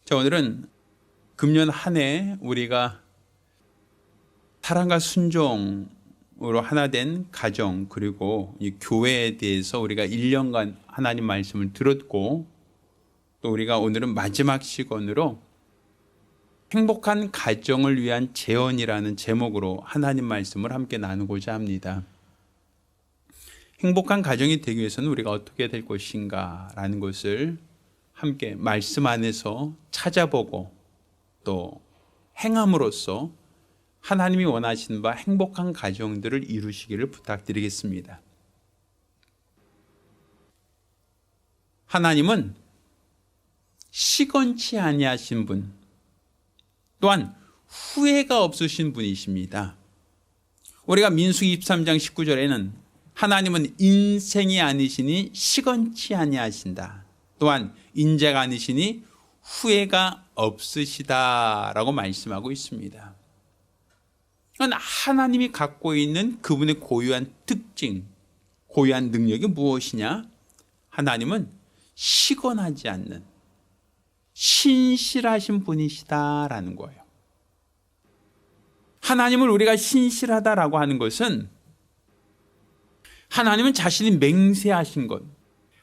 자, 오늘은 금년 한 해 우리가 사랑과 순종으로 하나 된 가정 그리고 이 교회에 대해서 우리가 1년간 하나님 말씀을 들었고, 또 우리가 오늘은 마지막 시간으로 행복한 가정을 위한 재언이라는 제목으로 하나님 말씀을 함께 나누고자 합니다. 행복한 가정이 되기 위해서는 우리가 어떻게 될 것인가 라는 것을 함께 말씀 안에서 찾아보고 또 행함으로써 하나님이 원하시는 바 행복한 가정들을 이루시기를 부탁드리겠습니다. 하나님은 시건치 아니하신 분, 또한 후회가 없으신 분이십니다. 우리가 민수기 23장 19절에는 하나님은 인생이 아니시니 시건치 아니하신다, 또한 인자가 아니시니 후회가 없으시다라고 말씀하고 있습니다. 하나님이 갖고 있는 그분의 고유한 특징, 고유한 능력이 무엇이냐? 하나님은 시건하지 않는 신실하신 분이시다라는 거예요. 하나님을 우리가 신실하다라고 하는 것은 하나님은 자신이 맹세하신 것,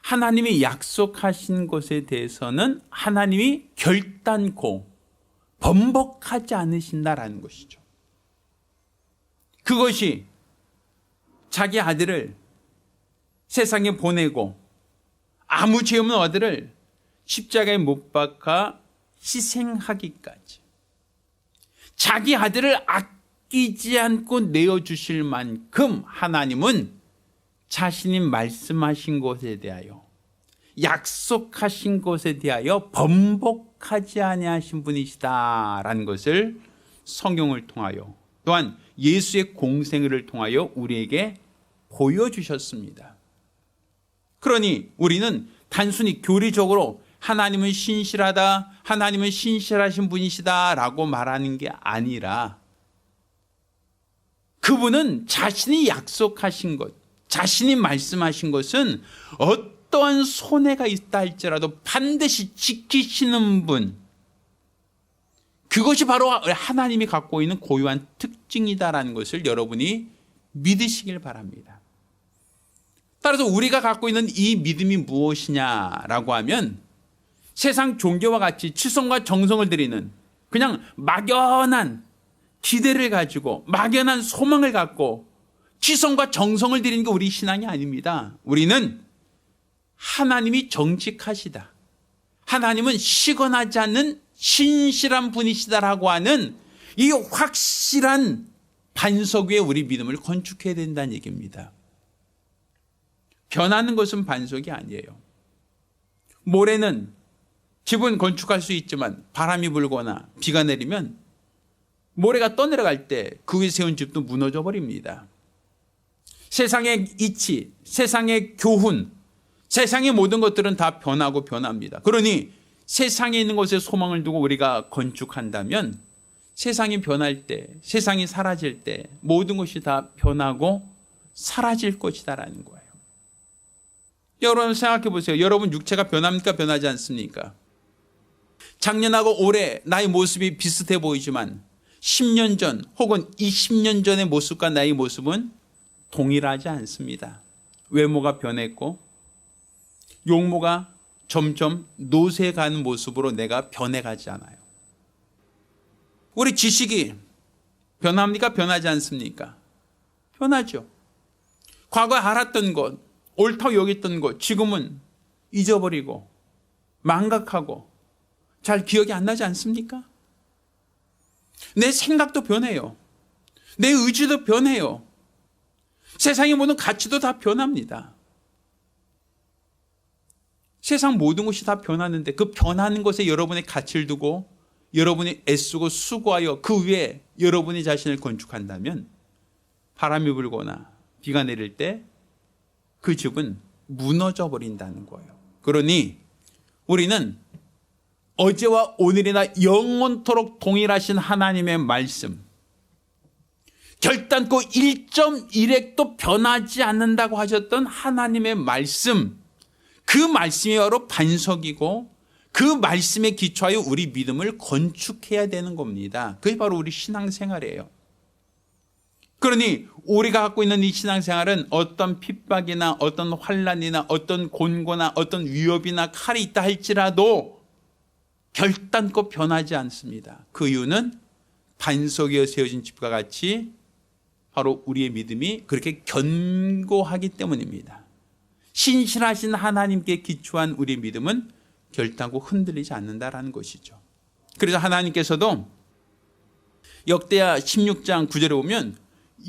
하나님이 약속하신 것에 대해서는 하나님이 결단코 번복하지 않으신다라는 것이죠. 그것이 자기 아들을 세상에 보내고 아무 죄 없는 아들을 십자가에 못 박아 희생하기까지 자기 아들을 아끼지 않고 내어주실 만큼 하나님은 자신이 말씀하신 것에 대하여, 약속하신 것에 대하여 번복하지 아니하신 분이시다라는 것을 성경을 통하여, 또한 예수의 공생애를 통하여 우리에게 보여주셨습니다. 그러니 우리는 단순히 교리적으로 하나님은 신실하다, 하나님은 신실하신 분이시다라고 말하는 게 아니라, 그분은 자신이 약속하신 것, 자신이 말씀하신 것은 어떠한 손해가 있다 할지라도 반드시 지키시는 분, 그것이 바로 하나님이 갖고 있는 고유한 특징이다라는 것을 여러분이 믿으시길 바랍니다. 따라서 우리가 갖고 있는 이 믿음이 무엇이냐라고 하면, 세상 종교와 같이 치성과 정성을 드리는 그냥 막연한 기대를 가지고 막연한 소망을 갖고 치성과 정성을 드리는 게 우리 신앙이 아닙니다. 우리는 하나님이 정직하시다, 하나님은 시건하지 않는 신실한 분이시다라고 하는 이 확실한 반석 위에 우리 믿음을 건축해야 된다는 얘기입니다. 변하는 것은 반석이 아니에요. 모래는 집은 건축할 수 있지만 바람이 불거나 비가 내리면 모래가 떠내려갈 때 그 위에 세운 집도 무너져 버립니다. 세상의 이치, 세상의 교훈, 세상의 모든 것들은 다 변하고 변합니다. 그러니 세상에 있는 것에 소망을 두고 우리가 건축한다면 세상이 변할 때, 세상이 사라질 때 모든 것이 다 변하고 사라질 것이다라는 거예요. 여러분 생각해 보세요. 여러분 육체가 변합니까? 변하지 않습니까? 작년하고 올해 나의 모습이 비슷해 보이지만 10년 전 혹은 20년 전의 모습과 나의 모습은 동일하지 않습니다. 외모가 변했고 용모가 점점 노쇠가는 모습으로 내가 변해가지 않아요. 우리 지식이 변합니까? 변하지 않습니까? 변하죠. 과거에 알았던 것, 옳다고 여겼던 것, 지금은 잊어버리고 망각하고 잘 기억이 안 나지 않습니까? 내 생각도 변해요. 내 의지도 변해요. 세상의 모든 가치도 다 변합니다. 세상 모든 것이 다 변하는데 그 변하는 것에 여러분의 가치를 두고 여러분이 애쓰고 수고하여 그 위에 여러분의 자신을 건축한다면 바람이 불거나 비가 내릴 때 그 집은 무너져 버린다는 거예요. 그러니 우리는 어제와 오늘이나 영원토록 동일하신 하나님의 말씀, 결단코 1.1핵도 변하지 않는다고 하셨던 하나님의 말씀, 그 말씀이 바로 반석이고 그 말씀에 기초하여 우리 믿음을 건축해야 되는 겁니다. 그게 바로 우리 신앙생활이에요. 그러니 우리가 갖고 있는 이 신앙생활은 어떤 핍박이나 어떤 환난이나 어떤 곤고나 어떤 위협이나 칼이 있다 할지라도 결단코 변하지 않습니다. 그 이유는 반석 위에 세워진 집과 같이 바로 우리의 믿음이 그렇게 견고하기 때문입니다. 신실하신 하나님께 기초한 우리의 믿음은 결단코 흔들리지 않는다라는 것이죠. 그래서 하나님께서도 역대하 16장 9절에 보면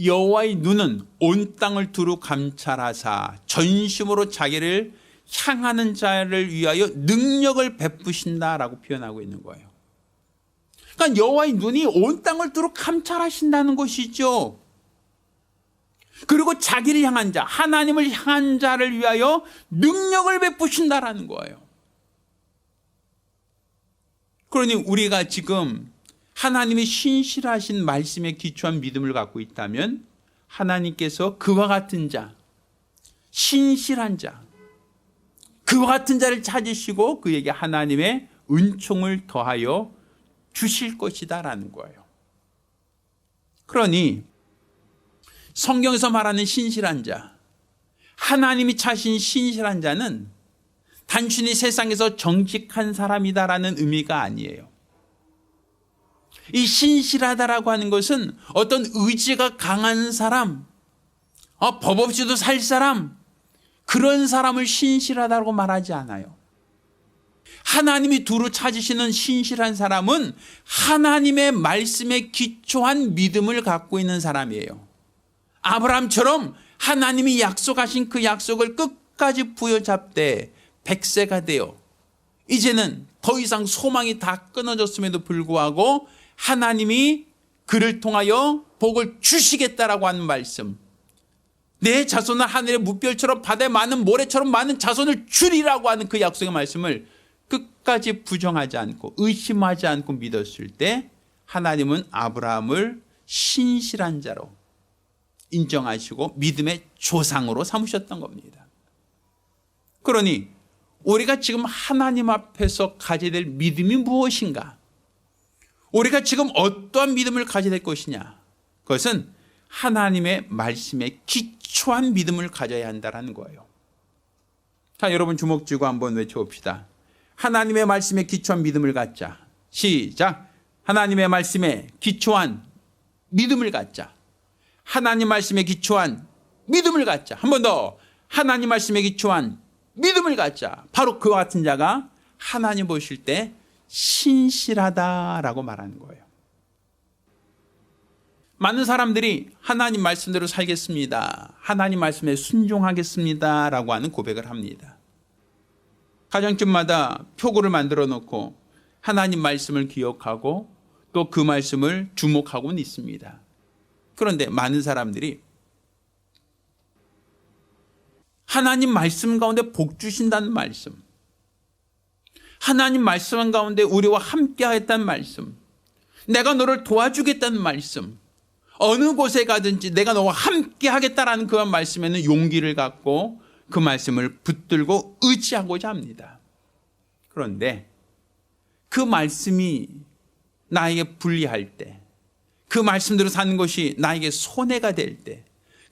여호와의 눈은 온 땅을 두루 감찰하사 전심으로 자기를 향하는 자를 위하여 능력을 베푸신다라고 표현하고 있는 거예요. 그러니까 여호와의 눈이 온 땅을 두루 감찰하신다는 것이죠. 그리고 자기를 향한 자, 하나님을 향한 자를 위하여 능력을 베푸신다라는 거예요. 그러니 우리가 지금 하나님의 신실하신 말씀에 기초한 믿음을 갖고 있다면 하나님께서 그와 같은 자, 신실한 자, 그와 같은 자를 찾으시고 그에게 하나님의 은총을 더하여 주실 것이다라는 거예요. 그러니 성경에서 말하는 신실한 자, 하나님이 찾으신 신실한 자는 단순히 세상에서 정직한 사람이다라는 의미가 아니에요. 이 신실하다라고 하는 것은 어떤 의지가 강한 사람, 법 없이도 살 사람, 그런 사람을 신실하다고 말하지 않아요. 하나님이 두루 찾으시는 신실한 사람은 하나님의 말씀에 기초한 믿음을 갖고 있는 사람이에요. 아브라함처럼 하나님이 약속하신 그 약속을 끝까지 부여잡되 100세가 되어 이제는 더 이상 소망이 다 끊어졌음에도 불구하고 하나님이 그를 통하여 복을 주시겠다라고 하는 말씀, 내 자손은 하늘의 무별처럼 바다의 많은 모래처럼 많은 자손을 주리라고 하는 그 약속의 말씀을 끝까지 부정하지 않고 의심하지 않고 믿었을 때 하나님은 아브라함을 신실한 자로 인정하시고 믿음의 조상으로 삼으셨던 겁니다. 그러니 우리가 지금 하나님 앞에서 가져야 될 믿음이 무엇인가? 우리가 지금 어떠한 믿음을 가져야 될 것이냐? 그것은 하나님의 말씀에 기초한 믿음을 가져야 한다는 거예요. 자, 여러분 주목 쥐고 한번 외쳐봅시다. 하나님의 말씀에 기초한 믿음을 갖자. 시작. 하나님의 말씀에 기초한 믿음을 갖자. 하나님 말씀에 기초한 믿음을 갖자. 한 번 더. 하나님 말씀에 기초한 믿음을 갖자. 바로 그와 같은 자가 하나님 보실 때 신실하다라고 말하는 거예요. 많은 사람들이 하나님 말씀대로 살겠습니다, 하나님 말씀에 순종하겠습니다 라고 하는 고백을 합니다. 가정집마다 표구를 만들어 놓고 하나님 말씀을 기억하고 또 그 말씀을 주목하고는 있습니다. 그런데 많은 사람들이 하나님 말씀 가운데 복 주신다는 말씀, 하나님 말씀 가운데 우리와 함께 하겠다는 말씀, 내가 너를 도와주겠다는 말씀, 어느 곳에 가든지 내가 너와 함께 하겠다라는 그 말씀에는 용기를 갖고 그 말씀을 붙들고 의지하고자 합니다. 그런데 그 말씀이 나에게 불리할 때, 그 말씀대로 사는 것이 나에게 손해가 될 때,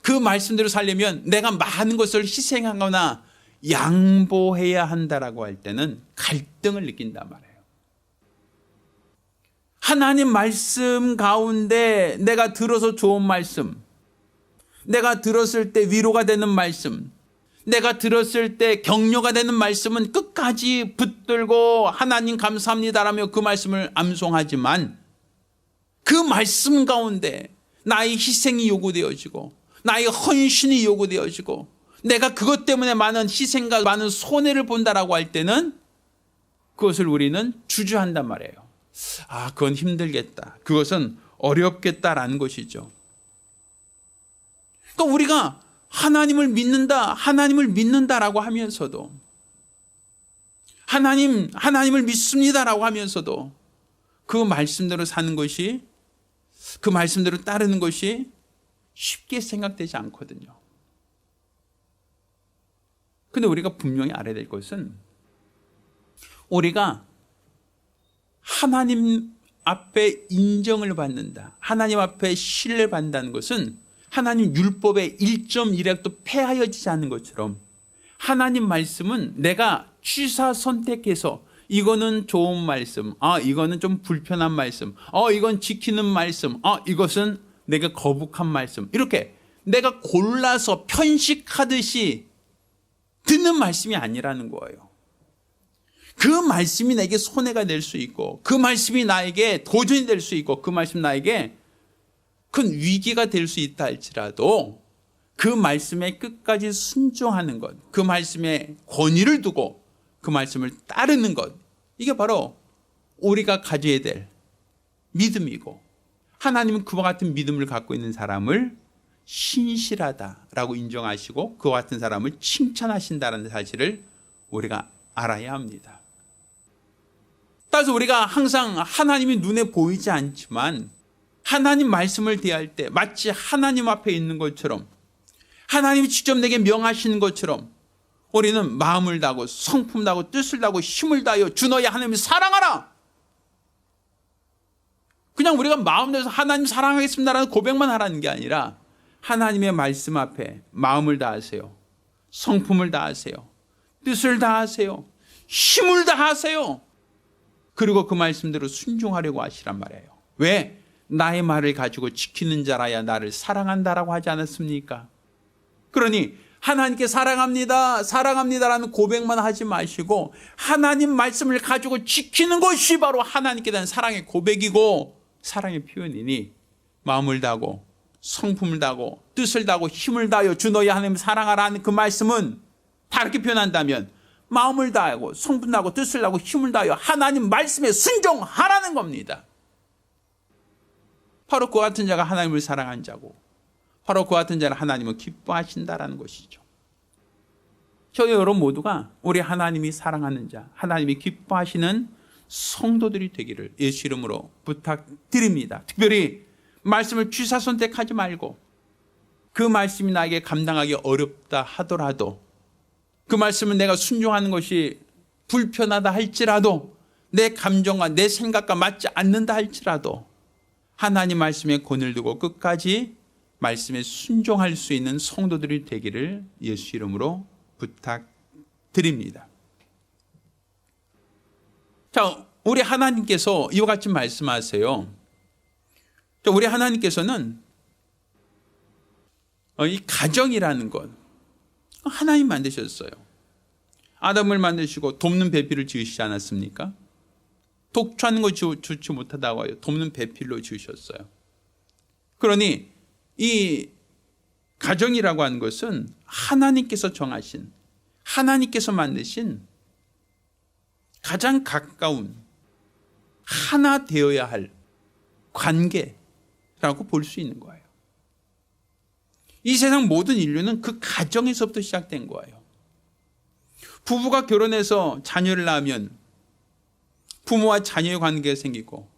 그 말씀대로 살려면 내가 많은 것을 희생하거나 양보해야 한다라고 할 때는 갈등을 느낀단 말이에요. 하나님 말씀 가운데 내가 들어서 좋은 말씀, 내가 들었을 때 위로가 되는 말씀, 내가 들었을 때 격려가 되는 말씀은 끝까지 붙들고 하나님 감사합니다라며 그 말씀을 암송하지만 그 말씀 가운데 나의 희생이 요구되어지고 나의 헌신이 요구되어지고 내가 그것 때문에 많은 희생과 많은 손해를 본다라고 할 때는 그것을 우리는 주저한단 말이에요. 아, 그건 힘들겠다, 그것은 어렵겠다라는 것이죠. 그러니까 우리가 하나님을 믿는다라고 하면서도, 하나님을 믿습니다라고 하면서도 그 말씀대로 사는 것이, 그 말씀대로 따르는 것이 쉽게 생각되지 않거든요. 근데 우리가 분명히 알아야 될 것은 우리가 하나님 앞에 인정을 받는다, 하나님 앞에 신뢰를 받는다는 것은 하나님 율법의 1.1획도 폐하여지지 않는 것처럼 하나님 말씀은 내가 취사 선택해서 이거는 좋은 말씀, 이거는 좀 불편한 말씀, 이건 지키는 말씀, 이것은 내가 거북한 말씀, 이렇게 내가 골라서 편식하듯이 듣는 말씀이 아니라는 거예요. 그 말씀이 내게 손해가 될 수 있고, 그 말씀이 나에게 도전이 될 수 있고, 그 말씀 나에게 큰 위기가 될 수 있다 할지라도 그 말씀에 끝까지 순종하는 것, 그 말씀에 권위를 두고 그 말씀을 따르는 것, 이게 바로 우리가 가져야 될 믿음이고, 하나님은 그와 같은 믿음을 갖고 있는 사람을 신실하다라고 인정하시고 그와 같은 사람을 칭찬하신다는 사실을 우리가 알아야 합니다. 따라서 우리가 항상 하나님이 눈에 보이지 않지만 하나님 말씀을 대할 때 마치 하나님 앞에 있는 것처럼, 하나님이 직접 내게 명하시는 것처럼 우리는 마음을 다하고 성품 다하고 뜻을 다하고 힘을 다하여 주 너의 하나님을 사랑하라. 그냥 우리가 마음 내서 하나님 사랑하겠습니다라는 고백만 하라는 게 아니라 하나님의 말씀 앞에 마음을 다하세요, 성품을 다하세요, 뜻을 다하세요, 힘을 다하세요. 그리고 그 말씀대로 순종하려고 하시란 말이에요. 왜? 나의 말을 가지고 지키는 자라야 나를 사랑한다라고 하지 않았습니까? 그러니 하나님께 사랑합니다, 사랑합니다라는 고백만 하지 마시고 하나님 말씀을 가지고 지키는 것이 바로 하나님께 대한 사랑의 고백이고 사랑의 표현이니, 마음을 다하고 성품을 다하고 뜻을 다하고 힘을 다하여 주 너의 하나님을 사랑하라는 그 말씀은 다르게 표현한다면 마음을 다하고 성품 다하고 뜻을 다하고 힘을 다하여 하나님 말씀에 순종하라는 겁니다. 바로 그 같은 자가 하나님을 사랑한 자고, 바로 그 같은 자는 하나님을 기뻐하신다라는 것이죠. 저희 여러분 모두가 우리 하나님이 사랑하는 자, 하나님이 기뻐하시는 성도들이 되기를 예수 이름으로 부탁드립니다. 특별히 말씀을 취사 선택하지 말고 그 말씀이 나에게 감당하기 어렵다 하더라도, 그 말씀을 내가 순종하는 것이 불편하다 할지라도, 내 감정과 내 생각과 맞지 않는다 할지라도 하나님 말씀에 권을 두고 끝까지 말씀에 순종할 수 있는 성도들이 되기를 예수 이름으로 부탁드립니다. 자, 우리 하나님께서 이와 같이 말씀하세요. 우리 하나님께서는 이 가정이라는 것, 하나님 만드셨어요. 아담을 만드시고 돕는 배필을 지으시지 않았습니까? 독초하는 거 좋지 못하다고 하여 돕는 배필로 지으셨어요. 그러니 이 가정이라고 하는 것은 하나님께서 정하신, 하나님께서 만드신 가장 가까운 하나 되어야 할 관계라고 볼 수 있는 거예요. 이 세상 모든 인류는 그 가정에서부터 시작된 거예요. 부부가 결혼해서 자녀를 낳으면 부모와 자녀의 관계가 생기고,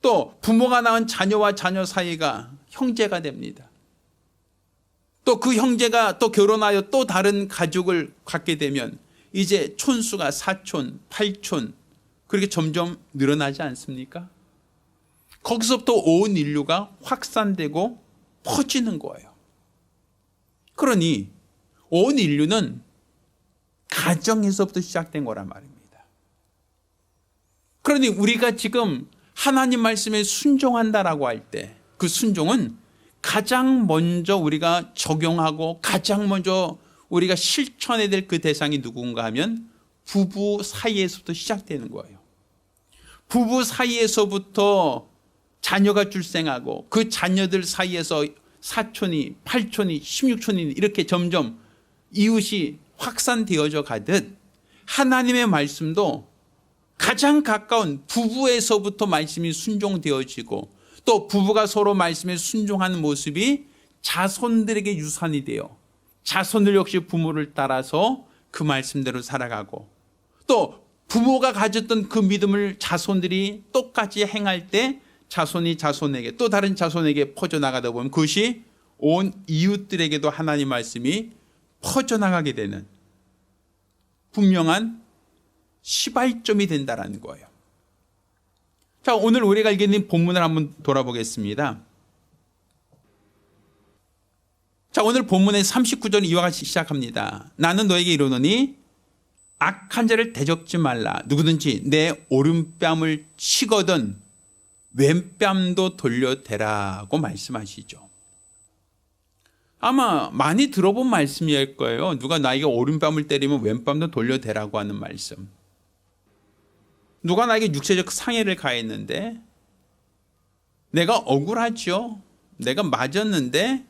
또 부모가 낳은 자녀와 자녀 사이가 형제가 됩니다. 또 그 형제가 또 결혼하여 또 다른 가족을 갖게 되면 이제 촌수가 4촌, 8촌 그렇게 점점 늘어나지 않습니까? 거기서부터 온 인류가 확산되고 퍼지는 거예요. 그러니 온 인류는 가정에서부터 시작된 거란 말입니다. 그러니 우리가 지금 하나님 말씀에 순종한다라고 할 때 그 순종은 가장 먼저 우리가 적용하고 가장 먼저 우리가 실천해야 될 그 대상이 누군가 하면 부부 사이에서부터 시작되는 거예요. 부부 사이에서부터 자녀가 출생하고 그 자녀들 사이에서 4촌이 8촌이 16촌이 이렇게 점점 이웃이 확산되어져 가듯 하나님의 말씀도 가장 가까운 부부에서부터 말씀이 순종되어지고, 또 부부가 서로 말씀에 순종하는 모습이 자손들에게 유산이 되어 자손들 역시 부모를 따라서 그 말씀대로 살아가고, 또 부모가 가졌던 그 믿음을 자손들이 똑같이 행할 때 자손이 자손에게 또 다른 자손에게 퍼져나가다 보면 그것이 온 이웃들에게도 하나님 말씀이 퍼져나가게 되는 분명한 시발점이 된다는 거예요. 자, 오늘 우리가 읽는 본문을 한번 돌아보겠습니다. 자, 오늘 본문의 39절은 이와 같이 시작합니다. 나는 너에게 이르노니 악한 자를 대적지 말라. 누구든지 내 오른뺨을 치거든 왼뺨도 돌려대라고 말씀하시죠. 아마 많이 들어본 말씀일 거예요. 누가 나에게 오른뺨을 때리면 왼뺨도 돌려대라고 하는 말씀. 누가 나에게 육체적 상해를 가했는데 내가 억울하죠. 내가 맞았는데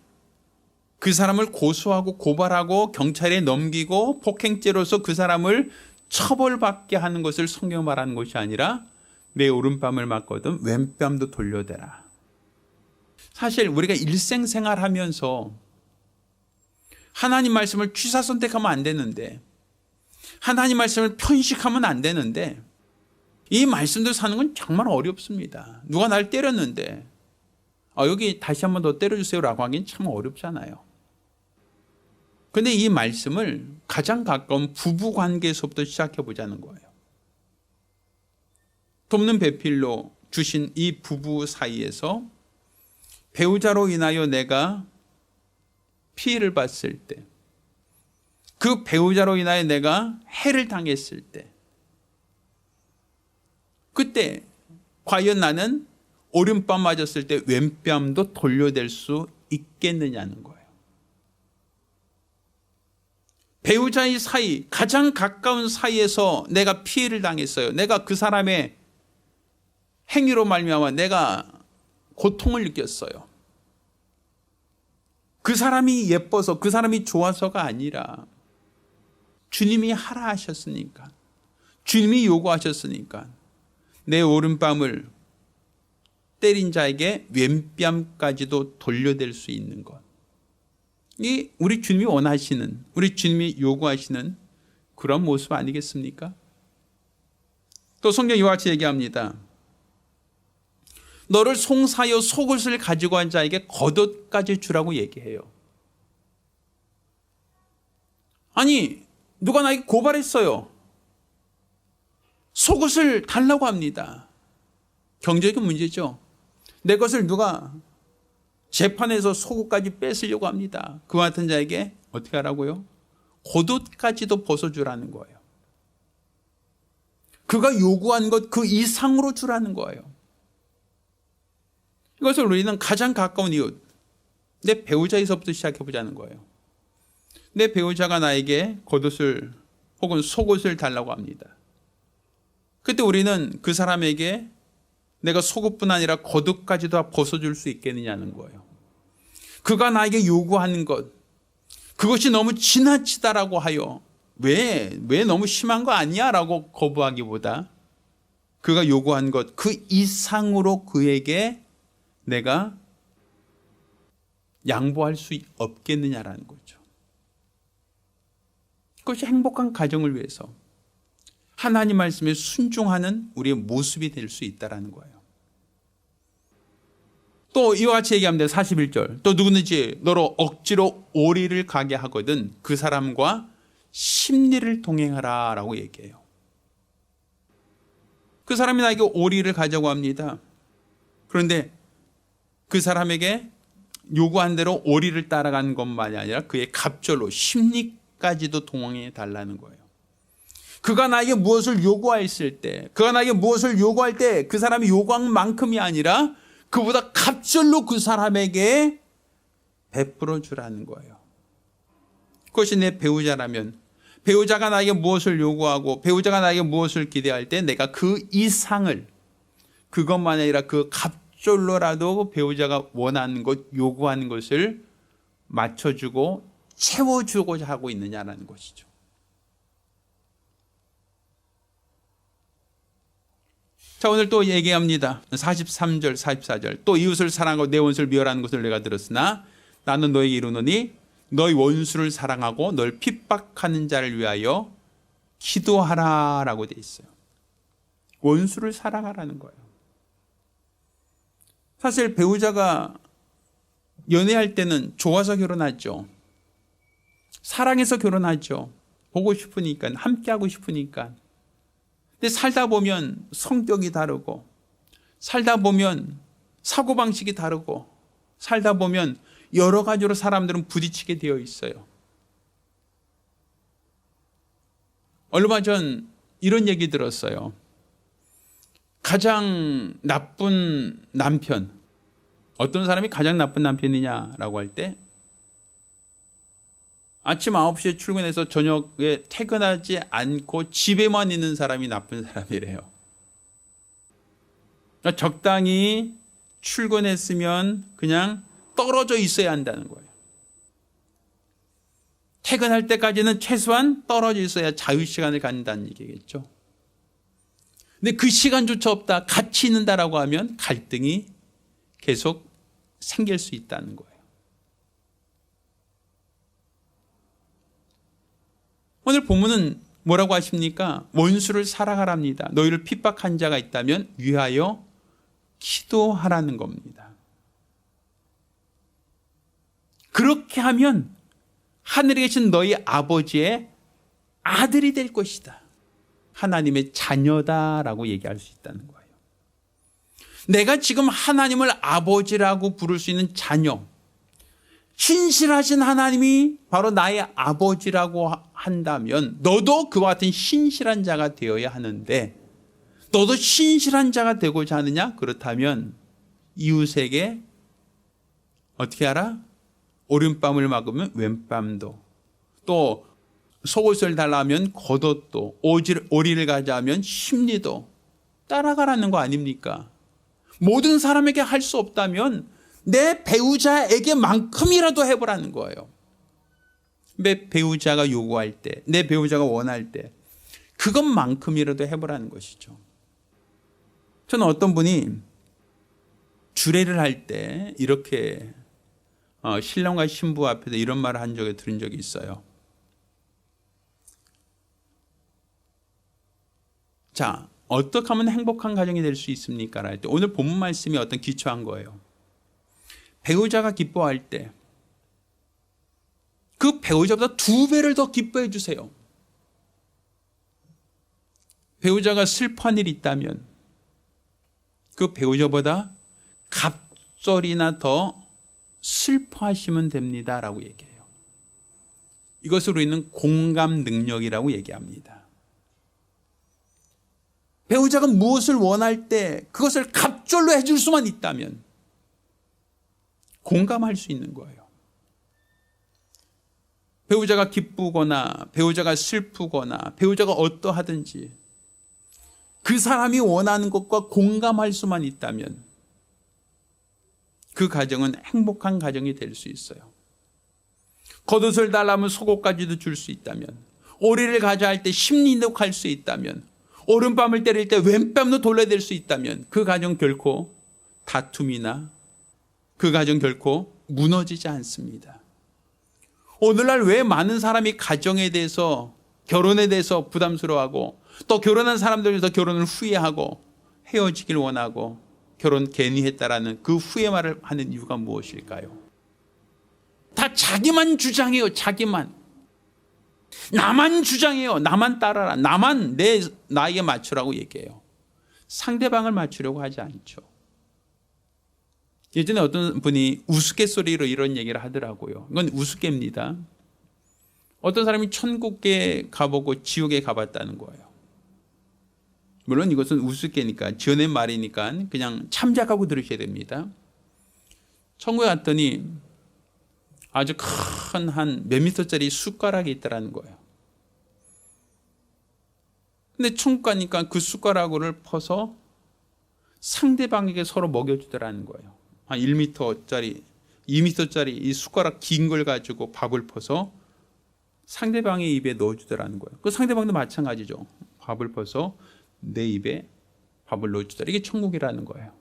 그 사람을 고소하고 고발하고 경찰에 넘기고 폭행죄로서 그 사람을 처벌받게 하는 것을 성경 말하는 것이 아니라 내 오른뺨을 맞거든 왼뺨도 돌려대라. 사실 우리가 일생생활하면서 하나님 말씀을 취사선택하면 안 되는데, 하나님 말씀을 편식하면 안 되는데, 이 말씀들 사는 건 정말 어렵습니다. 누가 날 때렸는데 여기 다시 한 번 더 때려주세요 라고 하기는 참 어렵잖아요. 그런데 이 말씀을 가장 가까운 부부관계에서부터 시작해 보자는 거예요. 돕는 배필로 주신 이 부부 사이에서 배우자로 인하여 내가 피해를 봤을 때, 그 배우자로 인하여 내가 해를 당했을 때, 그때 과연 나는 오른뺨 맞았을 때 왼뺨도 돌려댈 수 있겠느냐는 거예요. 배우자의 사이, 가장 가까운 사이에서 내가 피해를 당했어요. 내가 그 사람의 행위로 말미암아 내가 고통을 느꼈어요. 그 사람이 예뻐서, 그 사람이 좋아서가 아니라 주님이 하라 하셨으니까, 주님이 요구하셨으니까 내 오른뺨을 때린 자에게 왼뺨까지도 돌려댈 수 있는 것. 이 우리 주님이 원하시는, 우리 주님이 요구하시는 그런 모습 아니겠습니까? 또 성경 이와 같이 얘기합니다. 너를 송사하여 속옷을 가지고 한 자에게 겉옷까지 주라고 얘기해요. 아니, 누가 나에게 고발했어요. 속옷을 달라고 합니다. 경제적인 문제죠. 내 것을 누가 재판에서 속옷까지 뺏으려고 합니다. 그와 같은 자에게 어떻게 하라고요? 겉옷까지도 벗어주라는 거예요. 그가 요구한 것 그 이상으로 주라는 거예요. 이것을 우리는 가장 가까운 이웃, 내 배우자에서부터 시작해보자는 거예요. 내 배우자가 나에게 겉옷을 혹은 속옷을 달라고 합니다. 그때 우리는 그 사람에게 내가 속옷뿐 아니라 겉옷까지도 다 벗어줄 수 있겠느냐는 거예요. 그가 나에게 요구하는 것, 그것이 너무 지나치다라고 하여 왜 너무 심한 거 아니야? 라고 거부하기보다 그가 요구한 것 그 이상으로 그에게 내가 양보할 수 없겠느냐라는 거죠. 그것이 행복한 가정을 위해서 하나님 말씀에 순종하는 우리의 모습이 될 수 있다는 거예요. 또 이와 같이 얘기합니다. 41절. 또 누구든지 너로 억지로 오리를 가게 하거든 그 사람과 심리를 동행하라 라고 얘기해요. 그 사람이 나에게 오리를 가자고 합니다. 그런데 그 사람에게 요구한 대로 오리를 따라가는 것만이 아니라 그의 갑절로 심리까지도 동행해 달라는 거예요. 그가 나에게 무엇을 요구했을 때, 그가 나에게 무엇을 요구할 때 그 사람이 요구한 만큼이 아니라 그보다 갑절로 그 사람에게 베풀어 주라는 거예요. 그것이 내 배우자라면, 배우자가 나에게 무엇을 요구하고 배우자가 나에게 무엇을 기대할 때 내가 그 이상을, 그것만 아니라 그 갑절로라도 배우자가 원하는 것, 요구하는 것을 맞춰주고 채워주고자 하고 있느냐라는 것이죠. 자, 오늘 또 얘기합니다. 43절, 44절. 또 이웃을 사랑하고 내 원수를 미워하는 것을 내가 들었으나 나는 너에게 이르노니 너희 원수를 사랑하고 널 핍박하는 자를 위하여 기도하라 라고 돼 있어요. 원수를 사랑하라는 거예요. 사실 배우자가 연애할 때는 좋아서 결혼하죠. 사랑해서 결혼하죠. 보고 싶으니까, 함께하고 싶으니까. 근데 살다 보면 성격이 다르고 살다 보면 사고방식이 다르고 살다 보면 여러 가지로 사람들은 부딪히게 되어 있어요. 얼마 전 이런 얘기 들었어요. 가장 나쁜 남편, 어떤 사람이 가장 나쁜 남편이냐라고 할 때 아침 9시에 출근해서 저녁에 퇴근하지 않고 집에만 있는 사람이 나쁜 사람이래요. 그러니까 적당히 출근했으면 그냥 떨어져 있어야 한다는 거예요. 퇴근할 때까지는 최소한 떨어져 있어야 자유시간을 갖는다는 얘기겠죠. 근데 그 시간조차 없다, 같이 있는다라고 하면 갈등이 계속 생길 수 있다는 거예요. 오늘 본문은 뭐라고 하십니까? 원수를 사랑하랍니다. 너희를 핍박한 자가 있다면 위하여 기도하라는 겁니다. 그렇게 하면 하늘에 계신 너희 아버지의 아들이 될 것이다. 하나님의 자녀다라고 얘기할 수 있다는 거예요. 내가 지금 하나님을 아버지라고 부를 수 있는 자녀, 신실하신 하나님이 바로 나의 아버지라고 한다면 너도 그와 같은 신실한 자가 되어야 하는데, 너도 신실한 자가 되고자 하느냐? 그렇다면 이웃에게 어떻게 하라? 오른뺨을 막으면 왼뺨도, 또 속옷을 달라면 겉옷도, 오리를 가자면 심리도 따라가라는 거 아닙니까? 모든 사람에게 할 수 없다면 내 배우자에게만큼이라도 해보라는 거예요. 내 배우자가 요구할 때, 내 배우자가 원할 때 그것만큼이라도 해보라는 것이죠. 저는 어떤 분이 주례를 할 때 이렇게 신랑과 신부 앞에서 이런 말을 한 적을 들은 적이 있어요. 자, 어떻게 하면 행복한 가정이 될 수 있습니까? 할 때 오늘 본문 말씀이 어떤 기초한 거예요. 배우자가 기뻐할 때 그 배우자보다 2배를 더 기뻐해 주세요. 배우자가 슬퍼한 일이 있다면 그 배우자보다 갑절이나 더 슬퍼하시면 됩니다라고 얘기해요. 이것을 우리는 공감 능력이라고 얘기합니다. 배우자가 무엇을 원할 때 그것을 갑절로 해줄 수만 있다면 공감할 수 있는 거예요. 배우자가 기쁘거나 배우자가 슬프거나 배우자가 어떠하든지 그 사람이 원하는 것과 공감할 수만 있다면 그 가정은 행복한 가정이 될 수 있어요. 겉옷을 달라면 속옷까지도 줄 수 있다면, 오리를 가자 할 때 심리도 할 수 있다면, 오른뺨을 때릴 때 왼뺨도 돌려댈 수 있다면 그 가정 결코 다툼이나 그 가정 결코 무너지지 않습니다. 오늘날 왜 많은 사람이 가정에 대해서, 결혼에 대해서 부담스러워하고 또 결혼한 사람들에서 결혼을 후회하고 헤어지길 원하고 결혼 괜히 했다라는 그 후회 말을 하는 이유가 무엇일까요? 다 자기만 주장해요. 자기만. 나만 주장해요. 나만 따라라. 나만 내 나이에 맞추라고 얘기해요. 상대방을 맞추려고 하지 않죠. 예전에 어떤 분이 우스갯소리로 이런 얘기를 하더라고요. 이건 우스갯입니다. 어떤 사람이 천국에 가보고 지옥에 가봤다는 거예요. 물론 이것은 우스갯니까, 지어낸 말이니까 그냥 참작하고 들으셔야 됩니다. 천국에 갔더니 아주 큰 한 몇 미터짜리 숟가락이 있더라는 거예요. 근데 천국 가니까 그 숟가락을 퍼서 상대방에게 서로 먹여주더라는 거예요. 한 1미터짜리, 2미터짜리 이 숟가락 긴 걸 가지고 밥을 퍼서 상대방의 입에 넣어주더라는 거예요. 그 상대방도 마찬가지죠. 밥을 퍼서 내 입에 밥을 넣어주더라. 이게 천국이라는 거예요.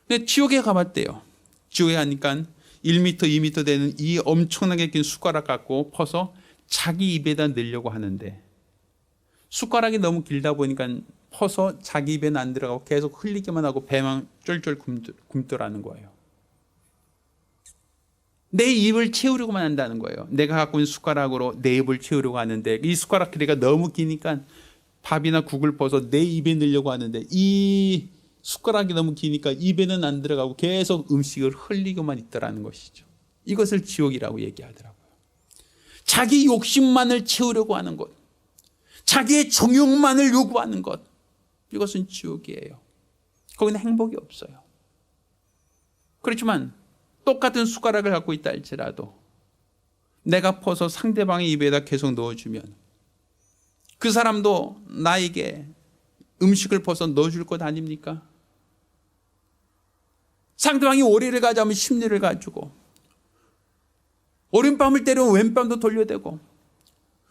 근데 지옥에 가봤대요. 지옥에 가니까 1미터, 2미터 되는 이 엄청나게 긴 숟가락 갖고 퍼서 자기 입에다 넣으려고 하는데 숟가락이 너무 길다 보니까 퍼서 자기 입에는 안 들어가고 계속 흘리기만 하고 배만 쫄쫄 굶더라는 거예요. 내 입을 채우려고만 한다는 거예요. 내가 갖고 있는 숟가락으로 내 입을 채우려고 하는데 이 숟가락 길이가 너무 기니까 밥이나 국을 퍼서 내 입에 넣으려고 하는데 이 숟가락이 너무 기니까 입에는 안 들어가고 계속 음식을 흘리고만 있더라는 것이죠. 이것을 지옥이라고 얘기하더라고요. 자기 욕심만을 채우려고 하는 것, 자기의 정욕만을 요구하는 것, 이것은 지옥이에요. 거기는 행복이 없어요. 그렇지만 똑같은 숟가락을 갖고 있다 할지라도 내가 퍼서 상대방의 입에다 계속 넣어주면 그 사람도 나에게 음식을 퍼서 넣어줄 것 아닙니까? 상대방이 오리를 가져오면 십리를 가지고, 오른밤을 때리면 왼밤도 돌려대고,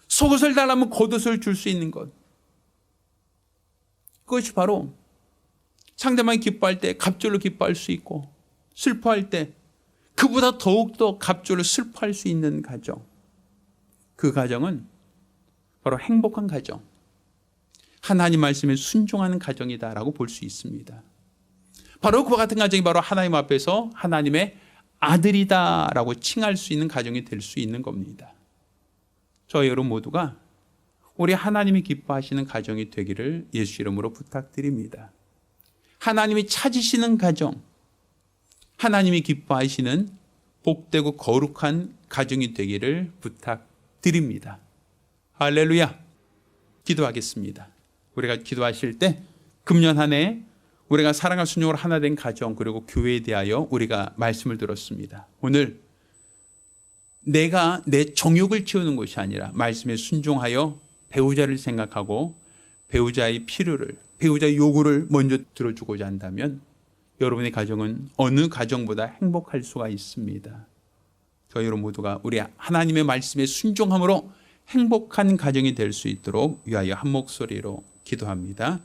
속옷을 달라면 겉옷을 줄 수 있는 것, 그것이 바로 상대방이 기뻐할 때 갑절로 기뻐할 수 있고, 슬퍼할 때 그보다 더욱더 갑절로 슬퍼할 수 있는 가정, 그 가정은 바로 행복한 가정, 하나님 말씀에 순종하는 가정이다라고 볼 수 있습니다. 바로 그와 같은 가정이 바로 하나님 앞에서 하나님의 아들이다라고 칭할 수 있는 가정이 될 수 있는 겁니다. 저희 여러분 모두가 우리 하나님이 기뻐하시는 가정이 되기를 예수 이름으로 부탁드립니다. 하나님이 찾으시는 가정, 하나님이 기뻐하시는 복되고 거룩한 가정이 되기를 부탁드립니다. 할렐루야. 기도하겠습니다. 우리가 기도하실 때 금년 한 해 우리가 사랑과 순종으로 하나 된 가정 그리고 교회에 대하여 우리가 말씀을 들었습니다. 오늘 내가 내 정욕을 채우는 것이 아니라 말씀에 순종하여 배우자를 생각하고 배우자의 필요를, 배우자의 요구를 먼저 들어주고자 한다면 여러분의 가정은 어느 가정보다 행복할 수가 있습니다. 저희 여러분 모두가 우리 하나님의 말씀에 순종함으로 행복한 가정이 될 수 있도록 위하여 한 목소리로 기도합니다.